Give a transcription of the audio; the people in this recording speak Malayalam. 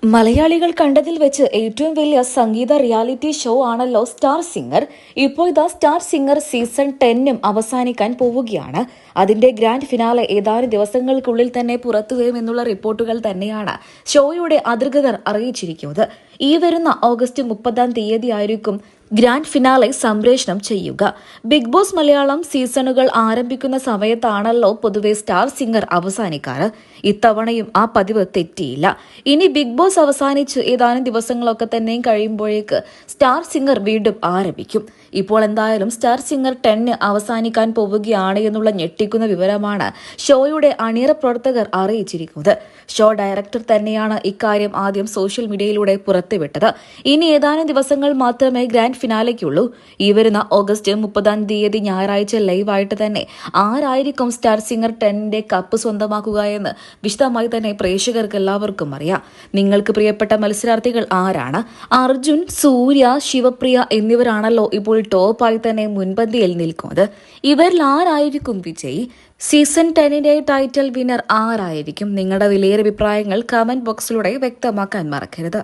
മലയാളികൾ കണ്ടതിൽ വെച്ച് ഏറ്റവും വലിയ സംഗീത റിയാലിറ്റി ഷോ ആണല്ലോ സ്റ്റാർ സിംഗർ. ഇപ്പോൾ ഇതാ സ്റ്റാർ സിംഗർ സീസൺ 10 അവസാനിക്കാൻ പോവുകയാണ്. അതിന്റെ ഗ്രാൻഡ് ഫിനാലെ ഏതാനും ദിവസങ്ങൾക്കുള്ളിൽ തന്നെ പുറത്തു വരുമെന്നുള്ള റിപ്പോർട്ടുകൾ തന്നെയാണ് ഷോയുടെ അധികൃതർ അറിയിച്ചിരിക്കുന്നത്. ഈ വരുന്ന ഓഗസ്റ്റ് 30 ആയിരിക്കും ഗ്രാൻഡ് ഫിനാലെ സംപ്രേഷണം ചെയ്യുക. ബിഗ് ബോസ് മലയാളം സീസണുകൾ ആരംഭിക്കുന്ന സമയത്താണല്ലോ പൊതുവെ സ്റ്റാർ സിംഗർ അവസാനിക്കാറ്. ഇത്തവണയും ആ പതിവ് തെറ്റിയില്ല. ഇനി ബിഗ് ബോസ് അവസാനിച്ച് ഏതാനും ദിവസങ്ങളൊക്കെ തന്നെയും കഴിയുമ്പോഴേക്ക് സ്റ്റാർ സിംഗർ വീണ്ടും ആരംഭിക്കും. ഇപ്പോൾ എന്തായാലും സ്റ്റാർ സിംഗർ 10 അവസാനിക്കാൻ പോവുകയാണ് എന്നുള്ള ഞെട്ടിക്കുന്ന വിവരമാണ് ഷോയുടെ അണിയറ പ്രവർത്തകർ അറിയിച്ചിരിക്കുന്നത്. ഷോ ഡയറക്ടർ തന്നെയാണ് ഇക്കാര്യം ആദ്യം സോഷ്യൽ മീഡിയയിലൂടെ പുറത്തുവിട്ടത്. ഇനി ഏതാനും ദിവസങ്ങൾ മാത്രമേ ഗ്രാൻഡ് ഫിനാലേക്കുള്ളൂ. ഈ വരുന്ന ഓഗസ്റ്റ് 30 ഞായറാഴ്ച ലൈവായിട്ട് തന്നെ ആരായിരിക്കും സ്റ്റാർ സിംഗർ 10 കപ്പ് സ്വന്തമാക്കുക എന്ന് വിശദമായി തന്നെ പ്രേക്ഷകർക്ക് എല്ലാവർക്കും അറിയാം. നിങ്ങൾക്ക് പ്രിയപ്പെട്ട മത്സരാർത്ഥികൾ ആരാണ്? അർജുൻ, സൂര്യ, ശിവപ്രിയ എന്നിവരാണല്ലോ ഇപ്പോൾ ടോപ്പായി തന്നെ മുൻപന്തിയിൽ നിൽക്കുന്നത്. ഇവരിൽ ആരായിരിക്കും വിജയി? സീസൺ 10 ടൈറ്റിൽ വിന്നർ ആരായിരിക്കും? നിങ്ങളുടെ വിലയേറിയ അഭിപ്രായങ്ങൾ കമന്റ് ബോക്സിലൂടെ വ്യക്തമാക്കാൻ മറക്കരുത്.